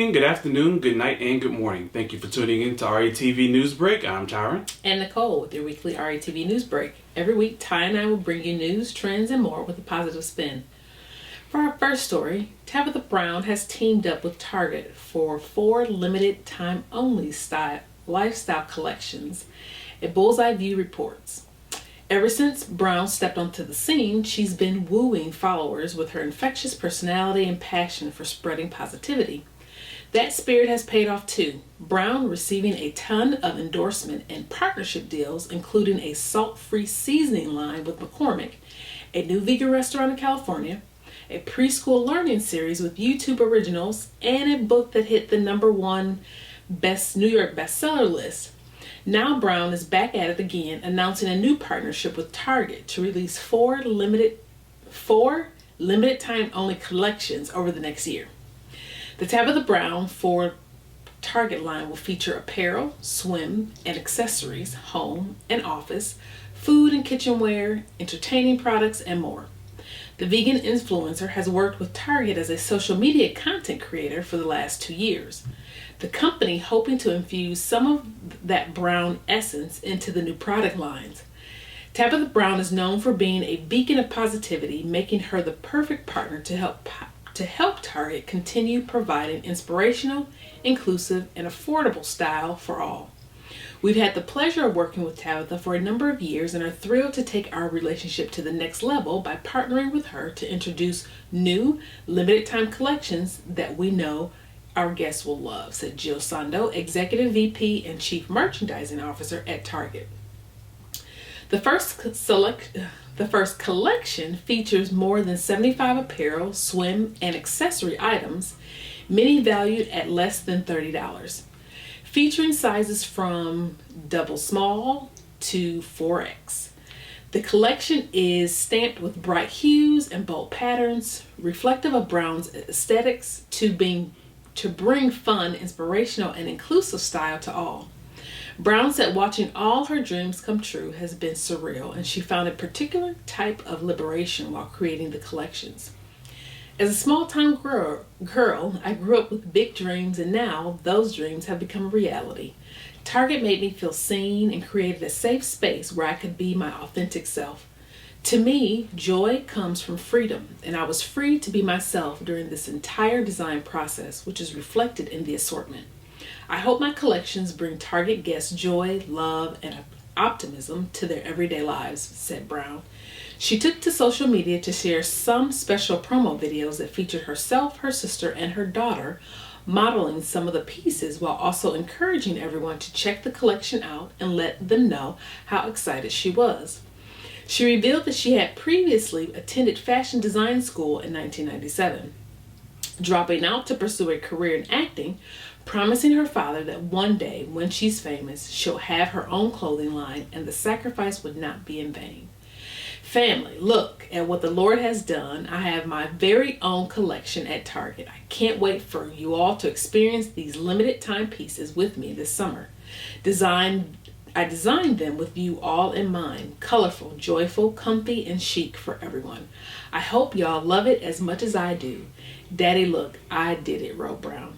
evening, good afternoon, good night, and good morning. Thank you for tuning in to RETV News Break. I'm Tyren. And Nicole with your weekly RETV News Break. Every week, Ty and I will bring you news, trends, and more with a positive spin. For our first story, Tabatha Brown has teamed up with Target for 4 limited time only lifestyle collections, a Bullseye View reports. Ever since Brown stepped onto the scene, she's been wooing followers with her infectious personality and passion for spreading positivity. That spirit has paid off too. Brown receiving a ton of endorsement and partnership deals, including a salt-free seasoning line with McCormick, a new vegan restaurant in California, a preschool learning series with YouTube originals, and a book that hit the #1 New York bestseller list. Now Brown is back at it again, announcing a new partnership with Target to release 4 limited time only collections over the next year. The Tabatha Brown 4 Target line will feature apparel, swim, and accessories, home and office, food and kitchenware, entertaining products, and more. The vegan influencer has worked with Target as a social media content creator for the last 2 years. The company hoping to infuse some of that Brown essence into the new product lines. Tabatha Brown is known for being a beacon of positivity, making her the perfect partner to help Target continue providing inspirational, inclusive, and affordable style for all. We've had the pleasure of working with Tabitha for a number of years and are thrilled to take our relationship to the next level by partnering with her to introduce new, limited-time collections that we know our guests will love, said Jill Sando, Executive VP and Chief Merchandising Officer at Target. The first collection features more than 75 apparel, swim, and accessory items, many valued at less than $30. Featuring sizes from double small to 4X. The collection is stamped with bright hues and bold patterns, reflective of Brown's aesthetics to bring fun, inspirational, and inclusive style to all. Brown said watching all her dreams come true has been surreal, and she found a particular type of liberation while creating the collections. As a small-town girl, I grew up with big dreams, and now those dreams have become a reality. Target made me feel seen and created a safe space where I could be my authentic self. To me, joy comes from freedom, and I was free to be myself during this entire design process, which is reflected in the assortment. I hope my collections bring Target guests joy, love, and optimism to their everyday lives, said Brown. She took to social media to share some special promo videos that featured herself, her sister, and her daughter modeling some of the pieces, while also encouraging everyone to check the collection out and let them know how excited she was. She revealed that she had previously attended fashion design school in 1997, dropping out to pursue a career in acting, promising her father that one day, when she's famous, she'll have her own clothing line and the sacrifice would not be in vain. Family, look at what the Lord has done. I have my very own collection at Target. I can't wait for you all to experience these limited time pieces with me this summer. I designed them with you all in mind. Colorful, joyful, comfy, and chic for everyone. I hope y'all love it as much as I do. Daddy, look, I did it, wrote Brown.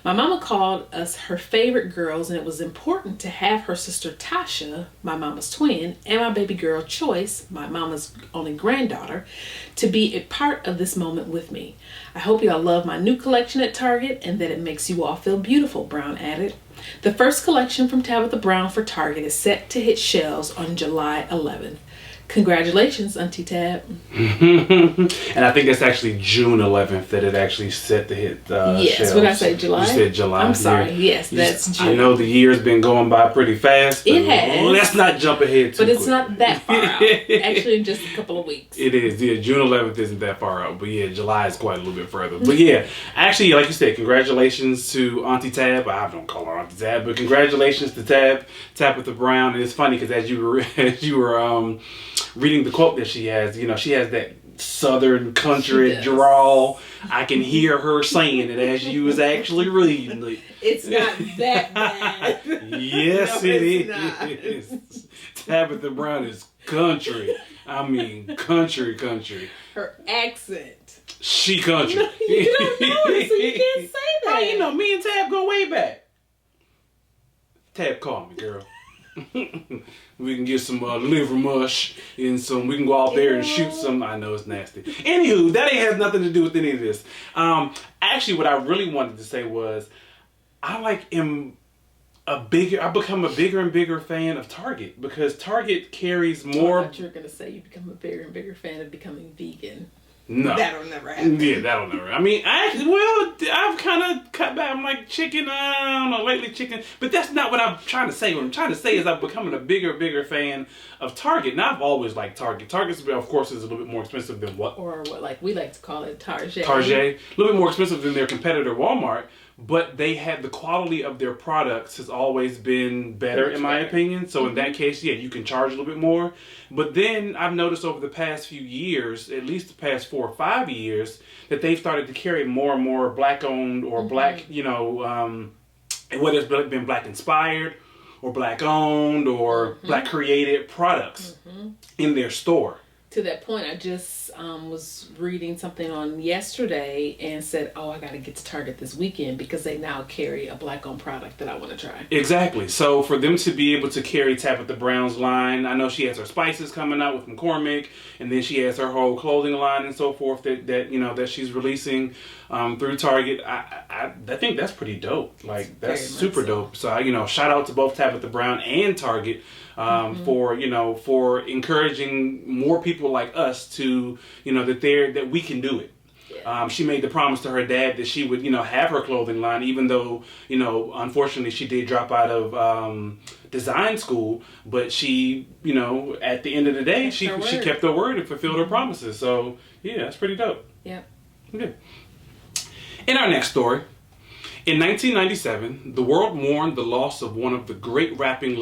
My mama called us her favorite girls, and it was important to have her sister Tasha, my mama's twin, and my baby girl Choice, my mama's only granddaughter, to be a part of this moment with me. I hope y'all love my new collection at Target and that it makes you all feel beautiful, Brown added. The first collection from Tabatha Brown for Target is set to hit shelves on July 11th. Congratulations, Auntie Tab. And I think it's actually June 11th that it actually set to hit yes, shelves. What did I say, July? You said July. I'm sorry. Yeah. Yes, that's June. I know the year's been going by pretty fast. It has. Let's not jump ahead too But it's quick. not that far out. Actually, in just a couple of weeks. It is. Yeah, June 11th isn't that far out. But yeah, July is quite a little bit further. But yeah, actually, like you said, congratulations to Auntie Tab. I don't call her Auntie Tab, but congratulations to Tabatha Brown. And it's funny because as you were reading the quote that she has, she has that southern country drawl. I can hear her saying it as you was actually reading it. It's not that bad. Yes, No, it it's is. Tabatha Brown is country. I mean, country. Her accent. She country. You don't know it, so you can't say that. Oh, you know, me and Tab go way back. Tab, call me, girl. We can get some liver mush and we can go out there and shoot some. I know it's nasty. Anywho, that ain't has nothing to do with any of this. Actually, what I really wanted to say was, I've become a bigger and bigger fan of Target because Target carries more. I thought you were gonna say you become a bigger and bigger fan of becoming vegan. No. That'll never happen. Yeah, that'll never. I mean, I've kind of cut back. I'm like chicken. I don't know, lately chicken. But that's not what I'm trying to say. What I'm trying to say is I'm becoming a bigger fan of Target. Now, I've always liked Target. Target, of course, is a little bit more expensive than what? Or what, like we like to call it, Target. Target. A little bit more expensive than their competitor, Walmart. But they had the quality of their products has always been better, in my opinion. So in that case, yeah, you can charge a little bit more. But then I've noticed over the past few years, at least the past 4 or 5 years, that they've started to carry more and more black-owned or black, whether it's been black-inspired or black-owned or black-created products in their store. To that point, I just was reading something on yesterday and said, oh, I got to get to Target this weekend because they now carry a black-owned product that I want to try. Exactly. So for them to be able to carry Tabitha Brown's line, I know she has her spices coming out with McCormick, and then she has her whole clothing line and so forth that she's releasing through Target. I think that's pretty dope. Like, that's super dope. So, shout out to both Tabitha Brown and Target for encouraging more people like us to, that we can do it. Yeah. She made the promise to her dad that she would, have her clothing line, even though, unfortunately she did drop out of design school, but she, at the end of the day, she kept her word and fulfilled her promises. So, yeah, that's pretty dope. Yeah. Okay. In our next story, in 1997, the world mourned the loss of one of the great rapping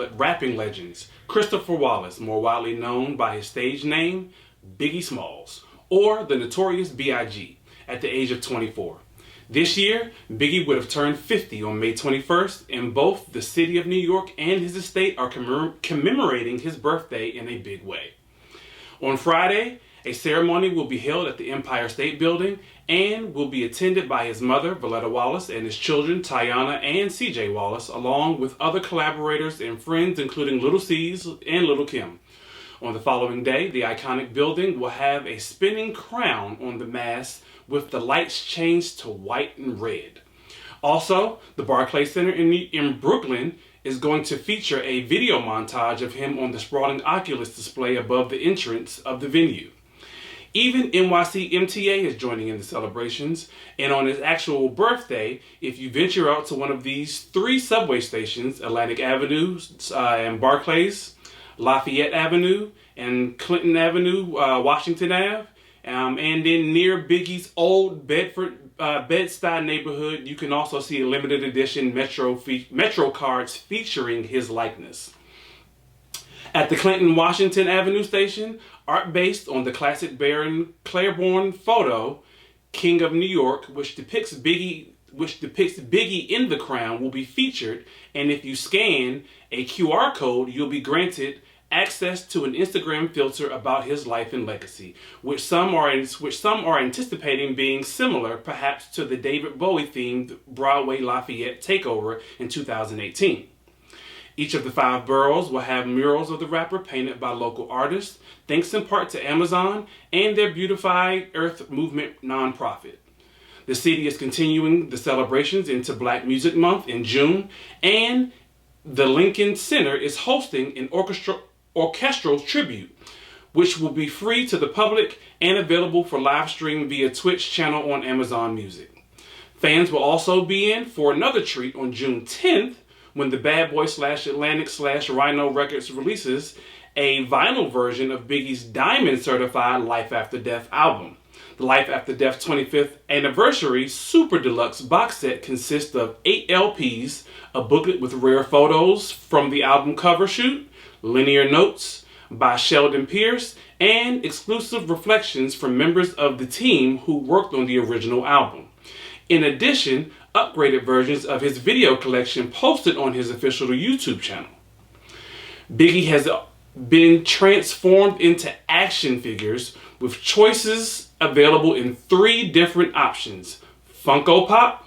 legends, Christopher Wallace, more widely known by his stage name, Biggie Smalls, or the Notorious B.I.G., at the age of 24. This year, Biggie would have turned 50 on May 21st, and both the city of New York and his estate are commemorating his birthday in a big way. On Friday, a ceremony will be held at the Empire State Building and will be attended by his mother, Voletta Wallace, and his children, Tiana and CJ Wallace, along with other collaborators and friends, including Little C's and Little Kim. On the following day, the iconic building will have a spinning crown on the mast with the lights changed to white and red. Also, the Barclays Center in Brooklyn is going to feature a video montage of him on the sprawling Oculus display above the entrance of the venue. Even NYC MTA is joining in the celebrations, and on his actual birthday, if you venture out to one of these 3 subway stations, Atlantic Avenue and Barclays, Lafayette Avenue and Clinton Avenue, Washington Ave, and then near Biggie's old Bed-Stuy neighborhood, you can also see a limited edition Metro cards featuring his likeness. At the Clinton Washington Avenue station, art based on the classic Baron Claiborne photo, King of New York, which depicts Biggie in the crown, will be featured, and if you scan a QR code, you'll be granted access to an Instagram filter about his life and legacy, which some are anticipating being similar, perhaps, to the David Bowie-themed Broadway Lafayette takeover in 2018. Each of the 5 boroughs will have murals of the rapper painted by local artists, thanks in part to Amazon and their Beautify Earth Movement nonprofit. The city is continuing the celebrations into Black Music Month in June, and the Lincoln Center is hosting an orchestral tribute, which will be free to the public and available for live stream via Twitch channel on Amazon Music. Fans will also be in for another treat on June 10th, when the Bad Boy / Rhino Records releases a vinyl version of Biggie's Diamond Certified Life After Death album. The Life After Death 25th Anniversary Super Deluxe box set consists of 8 LPs, a booklet with rare photos from the album cover shoot, linear notes by Sheldon Pierce, and exclusive reflections from members of the team who worked on the original album. In addition, upgraded versions of his video collection posted on his official YouTube channel. Biggie has been transformed into action figures with choices available in 3 different options: Funko Pop,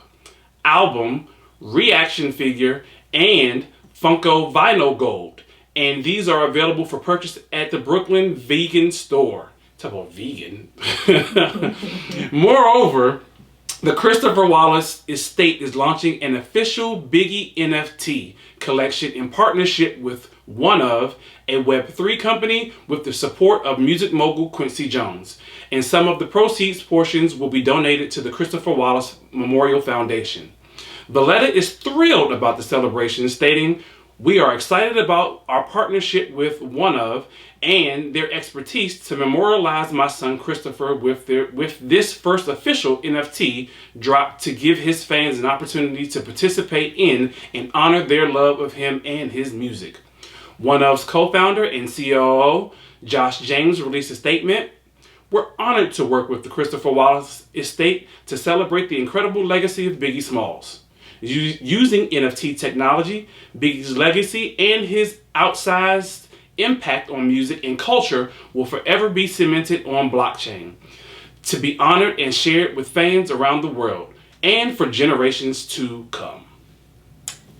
Album, Reaction Figure, and Funko Vinyl Gold. And these are available for purchase at the Brooklyn Vegan Store. Talk about vegan. Moreover, the Christopher Wallace Estate is launching an official Biggie NFT collection in partnership with OneOf, a Web3 company with the support of music mogul Quincy Jones. And some of the proceeds portions will be donated to the Christopher Wallace Memorial Foundation. Valletta is thrilled about the celebration, stating, "We are excited about our partnership with OneOf and their expertise to memorialize my son Christopher with this first official NFT drop to give his fans an opportunity to participate in and honor their love of him and his music." OneOf's co-founder and COO, Josh James, released a statement. "We're honored to work with the Christopher Wallace Estate to celebrate the incredible legacy of Biggie Smalls. Using NFT technology, Biggie's legacy and his outsized impact on music and culture will forever be cemented on blockchain, to be honored and shared with fans around the world and for generations to come."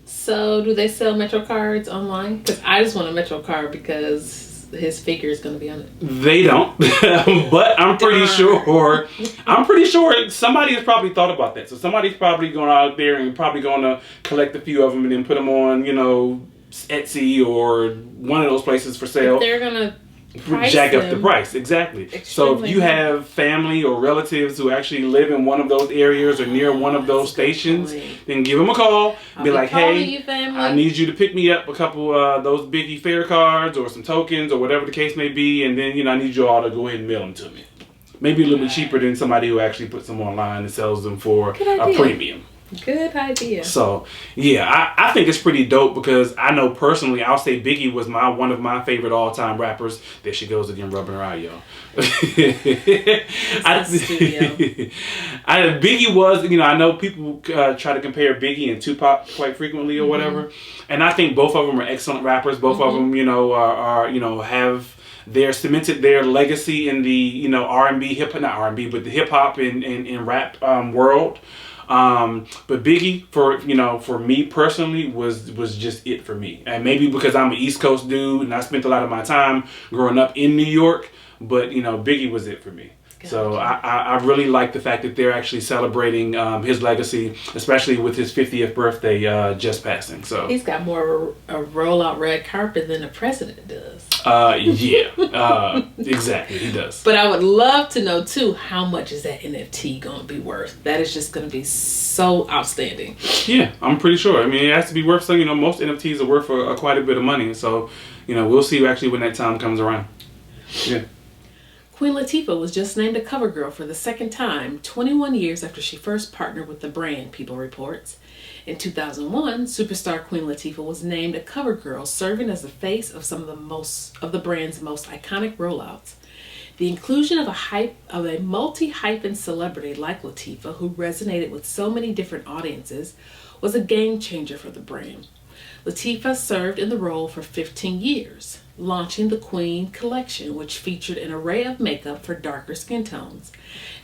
So, do they sell Metro cards online? Because I just want a Metro card because his figure is going to be on it. They don't, but I'm pretty sure somebody has probably thought about that. So somebody's probably going out there and probably going to collect a few of them and then put them on, Etsy or one of those places for sale. But they're going to jack up the price, exactly. So if you have family or relatives who actually live in one of those areas or near one of those stations, then give them a call. Be like, "Hey, I need you to pick me up a couple those Biggie Fair cards or some tokens or whatever the case may be, and then I need you all to go ahead and mail them to me." Maybe a little bit cheaper than somebody who actually puts them online and sells them for a premium. Good idea. So, yeah, I think it's pretty dope because I know personally, I'll say Biggie was one of my favorite all-time rappers. There she goes again, rubbing her eye, y'all. Biggie was, I know people try to compare Biggie and Tupac quite frequently or whatever. And I think both of them are excellent rappers. Both of them, have cemented their legacy in the, R&B, not R&B, but the hip-hop and rap world. But Biggie, for me personally, was just it for me. And maybe because I'm an East Coast dude and I spent a lot of my time growing up in New York, but Biggie was it for me. Gotcha. So I really like the fact that they're actually celebrating his legacy, especially with his 50th birthday just passing. So he's got more a rollout red carpet than the president does. Exactly, he does. But I would love to know too, how much is that NFT going to be worth? That is just going to be so outstanding. Yeah, I'm pretty sure. I mean, it has to be worth something. Most NFTs are worth quite a bit of money. So, we'll see actually when that time comes around. Yeah. Queen Latifah was just named a cover girl for the second time, 21 years after she first partnered with the brand, People reports. In 2001, superstar Queen Latifah was named a cover girl, serving as the face of some of the brand's most iconic rollouts. The inclusion of a multi-hyphen celebrity like Latifah, who resonated with so many different audiences, was a game changer for the brand. Latifah served in the role for 15 years, launching the Queen collection, which featured an array of makeup for darker skin tones.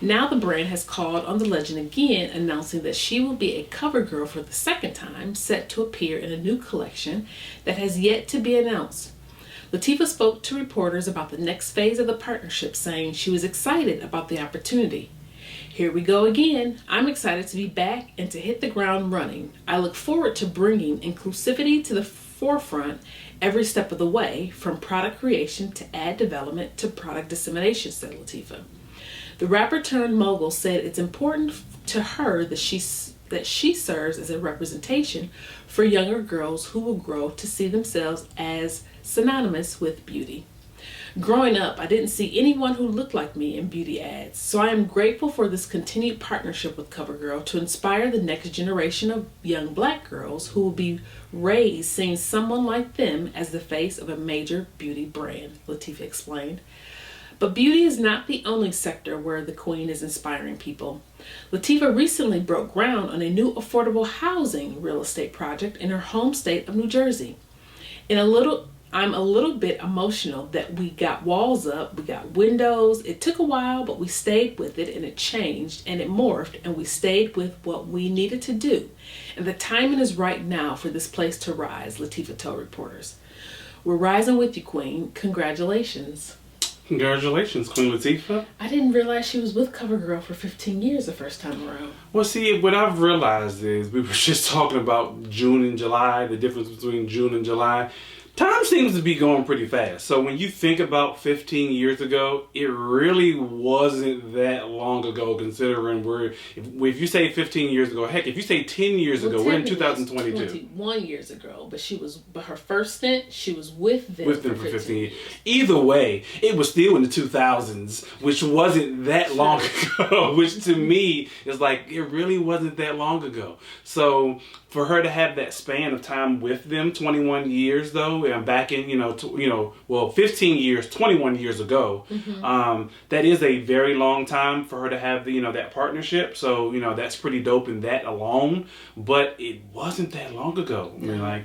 Now the brand has called on the legend again, announcing that she will be a cover girl for the second time, set to appear in a new collection that has yet to be announced. Latifah spoke to reporters about the next phase of the partnership, saying she was excited about the opportunity. "Here we go again. I'm excited to be back and to hit the ground running. I look forward to bringing inclusivity to the forefront every step of the way, from product creation to ad development to product dissemination," said Latifah. The rapper turned mogul said it's important to her that she serves as a representation for younger girls who will grow to see themselves as synonymous with beauty. "Growing up, I didn't see anyone who looked like me in beauty ads, so I am grateful for this continued partnership with CoverGirl to inspire the next generation of young black girls who will be raised seeing someone like them as the face of a major beauty brand," Latifah explained. But beauty is not the only sector where the Queen is inspiring people. Latifah recently broke ground on a new affordable housing real estate project in her home state of New Jersey. In a little I'm a little bit emotional that we got walls up, we got windows. It took a while, but we stayed with it, and it changed and it morphed, and we stayed with what we needed to do. And the timing is right now for this place to rise, Latifah told reporters. We're rising with you, Queen. Congratulations. Congratulations, Queen Latifah. I didn't realize she was with CoverGirl for 15 years the first time around. Well, see, what I've realized is we were just talking about June and July, the difference between June and July. Time seems to be going pretty fast. So when you think about 15 years ago, it really wasn't that long ago, considering if you say 15 years ago, heck, if you say 10 years ago, we're in 2022. 21 years ago, but her first stint, she was with them for 15 years. Either way, it was still in the 2000s, which wasn't that long ago, which to me is like, it really wasn't that long ago. So for her to have that span of time with them, 21 years though, and back in, 15 years, 21 years ago, that is a very long time for her to have that partnership. So, that's pretty dope in that alone, but it wasn't that long ago. I mean, I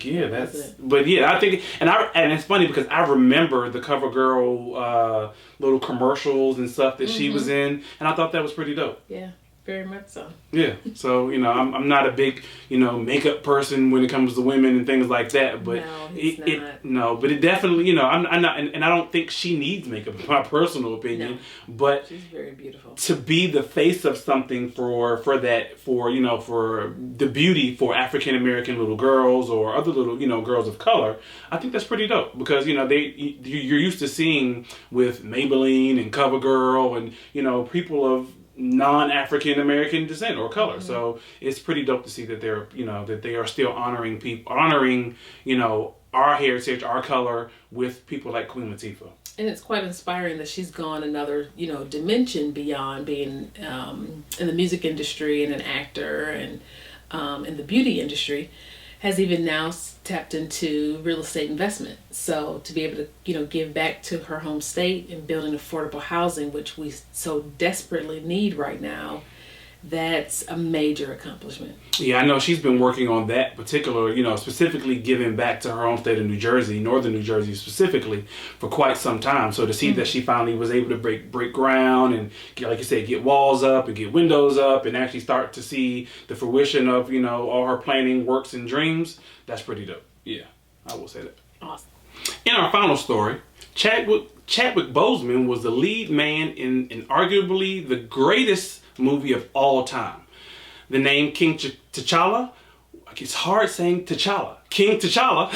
think, and it's funny because I remember the CoverGirl little commercials and stuff that she was in, and I thought that was pretty dope. Yeah. Very much so. Yeah. So, I'm not a big, makeup person when it comes to women and things like that. But but it definitely, I'm not, and I don't think she needs makeup, in my personal opinion. No. But she's very beautiful. To be the face of something for the beauty for African American little girls or other little, girls of color, I think that's pretty dope because, you're used to seeing with Maybelline and CoverGirl and, people of non-African American descent or color. So it's pretty dope to see that they're that they are still honoring our heritage, our color with people like Queen Latifah. And it's quite inspiring that she's gone another dimension beyond being in the music industry and an actor and in the beauty industry. Has even now tapped into real estate investment. So to be able to, give back to her home state and building affordable housing, which we so desperately need right now, that's a major accomplishment. Yeah, I know she's been working on that particular, specifically giving back to her home state of New Jersey, northern New Jersey specifically, for quite some time. So to see that she finally was able to break ground and, like you said, get walls up and get windows up and actually start to see the fruition of, all her planning, works, and dreams, that's pretty dope. Yeah, I will say that. Awesome. In our final story, Chadwick Boseman was the lead man in arguably the greatest movie of all time. The name King T'Challa, it's hard saying T'Challa. King T'Challa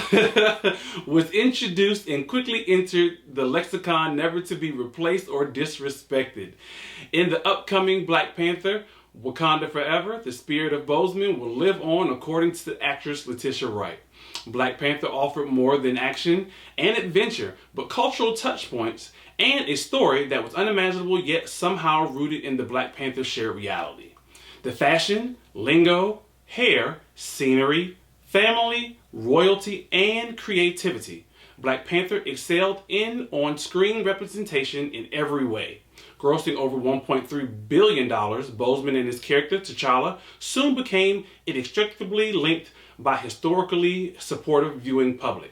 was introduced and quickly entered the lexicon never to be replaced or disrespected. In the upcoming Black Panther, Wakanda Forever, the spirit of Boseman will live on according to the actress Letitia Wright. Black Panther offered more than action and adventure, but cultural touchpoints and a story that was unimaginable yet somehow rooted in the Black Panther shared reality. The fashion, lingo, hair, scenery, family, royalty, and creativity. Black Panther excelled in on-screen representation in every way. Grossing over $1.3 billion, Boseman and his character, T'Challa, soon became inextricably linked by historically supportive viewing public.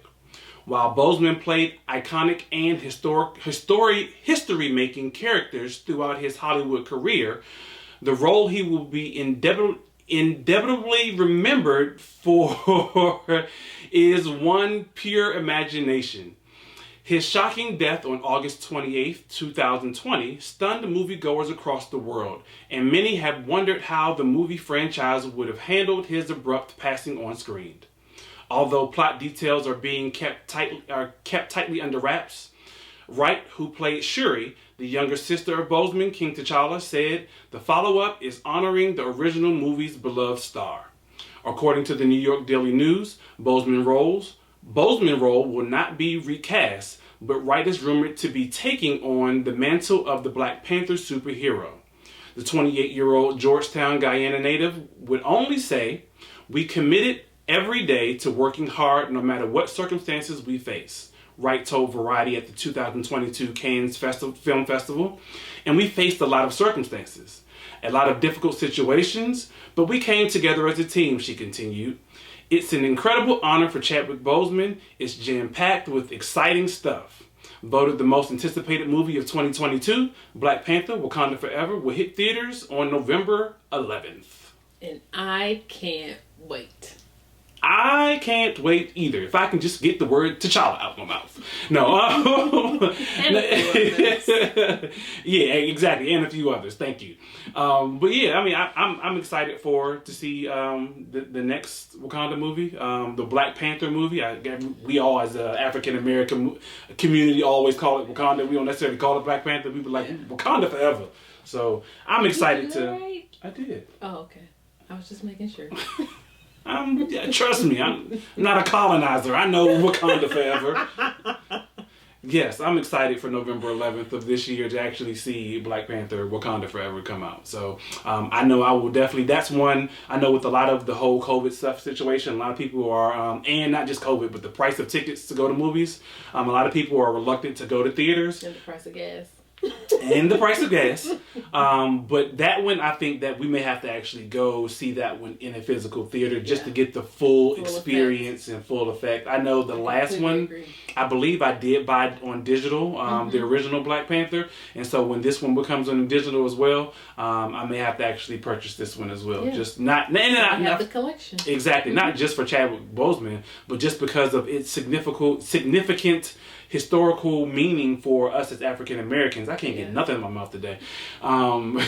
While Boseman played iconic and history-making characters throughout his Hollywood career, the role he will be indelibly remembered for is one pure imagination. His shocking death on August 28, 2020 stunned moviegoers across the world, and many have wondered how the movie franchise would have handled his abrupt passing on screen. Although plot details are being kept tightly under wraps, Wright, who played Shuri, the younger sister of Boseman, King T'Challa, said the follow-up is honoring the original movie's beloved star. According to the New York Daily News, Boseman's role will not be recast, but Wright is rumored to be taking on the mantle of the Black Panther superhero. The 28-year-old Georgetown, Guyana native would only say, "We committed every day to working hard no matter what circumstances we face," Wright told Variety at the 2022 Cannes Film Festival. "And we faced a lot of circumstances, a lot of difficult situations, but we came together as a team," she continued. It's an incredible honor for Chadwick Boseman. It's jam-packed with exciting stuff. Voted the most anticipated movie of 2022, Black Panther: Wakanda Forever will hit theaters on November 11th. And I can't wait. I can't wait either. If I can just get the word T'Challa out my mouth. No. Yeah, exactly. And a few others. Thank you. But yeah, I mean, I'm excited to see the next Wakanda movie, the Black Panther movie. We all, as an African American community, always call it Wakanda. We don't necessarily call it Black Panther. We were like, Wakanda forever. So I'm excited to. Right? I did. Oh, okay. I was just making sure. Trust me, I'm not a colonizer. I know Wakanda forever. Yes, I'm excited for November 11th of this year to actually see Black Panther: Wakanda Forever come out. So I know I will definitely. That's one I know with a lot of the whole COVID stuff situation. A lot of people are, and not just COVID, but the price of tickets to go to movies. A lot of people are reluctant to go to theaters. And the price of gas. And the price of gas. But that one, I think that we may have to actually go see that one in a physical theater just to get the full experience and full effect. I know the last one, I believe I did buy it on digital, the original Black Panther. And so when this one becomes on digital as well, I may have to actually purchase this one as well. Yeah. Just not the collection. Exactly. Not just for Chadwick Boseman, but just because of its significant historical meaning for us as African Americans. I can't get nothing in my mouth today.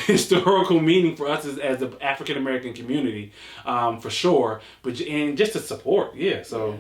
Historical meaning for us as the African American community, for sure. And just to support, So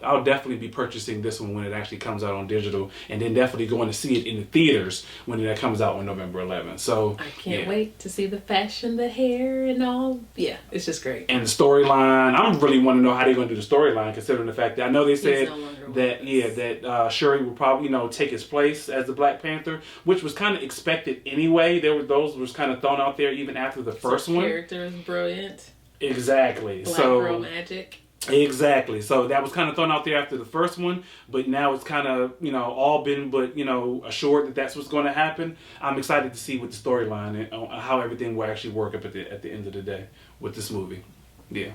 I'll definitely be purchasing this one when it actually comes out on digital, and then definitely going to see it in the theaters when it comes out on November 11th. So I can't wait to see the fashion, the hair, and all. Yeah, it's just great. And the storyline. I really want to know how they're going to do the storyline, considering the fact that I know they said that Shuri will probably take his place as the Black Panther, which was kind of expected anyway. Those was kind of thrown out there even after the first one. Character is brilliant. Exactly. Black girl magic. Exactly. So that was kind of thrown out there after the first one, but now it's kind of all been assured that that's what's going to happen. I'm excited to see what the storyline and how everything will actually work up at the end of the day with this movie. Yeah.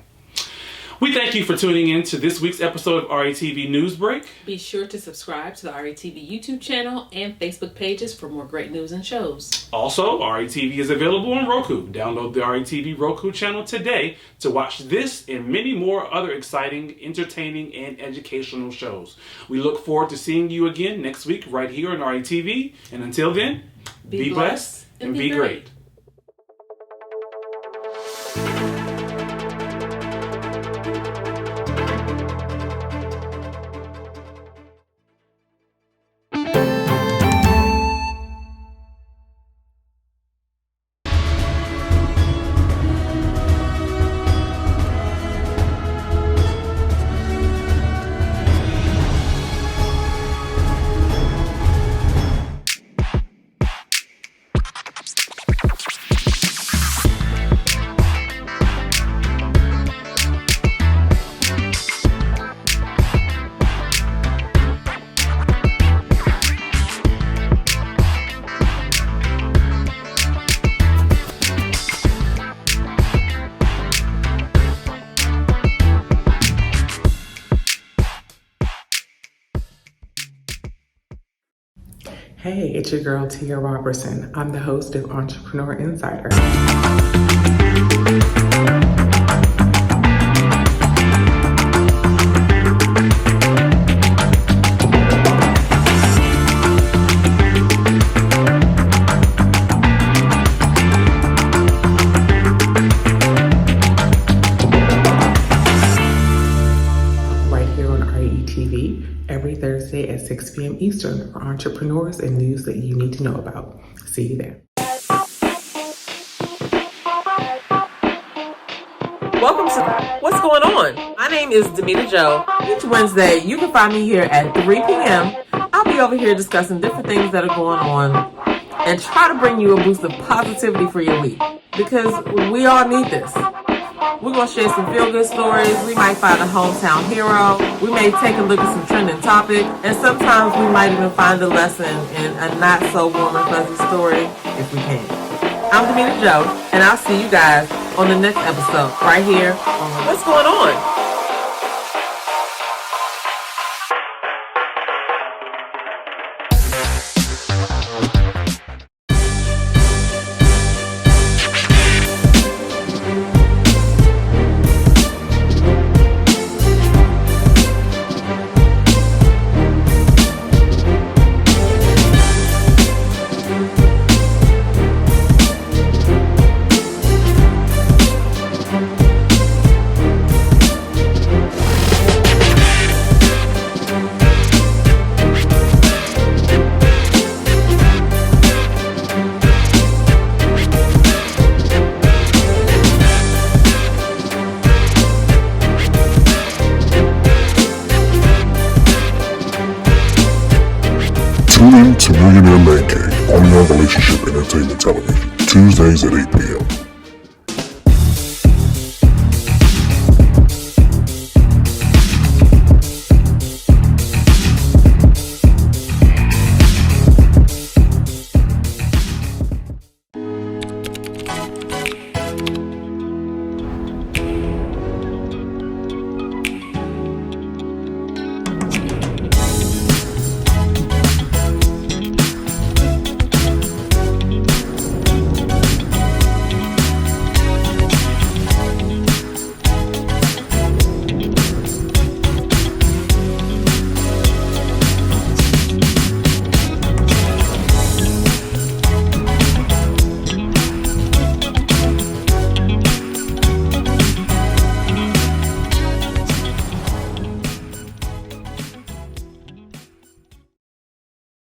We thank you for tuning in to this week's episode of RETV News Break. Be sure to subscribe to the RETV YouTube channel and Facebook pages for more great news and shows. Also, RETV is available on Roku. Download the RETV Roku channel today to watch this and many more other exciting, entertaining, and educational shows. We look forward to seeing you again next week right here on RETV. And until then, be blessed and be great. Hey, it's your girl Tia Robertson. I'm the host of Entrepreneur Insider. Right here on RETV. Every Thursday at 6 p.m. Eastern for entrepreneurs and news that you need to know about. See you there. Welcome to What's Going On? My name is Demita Joe. Each Wednesday, you can find me here at 3 p.m. I'll be over here discussing different things that are going on and try to bring you a boost of positivity for your week, because we all need this. We're going to share some feel-good stories. We might find a hometown hero. We may take a look at some trending topic. And sometimes we might even find a lesson in a not-so-warm and fuzzy story if we can. I'm Demita Joe, and I'll see you guys on the next episode right here on What's Going On? Tune in to Millionaire Man Cave, only on Relationship Entertainment Television, Tuesdays at 8 p.m.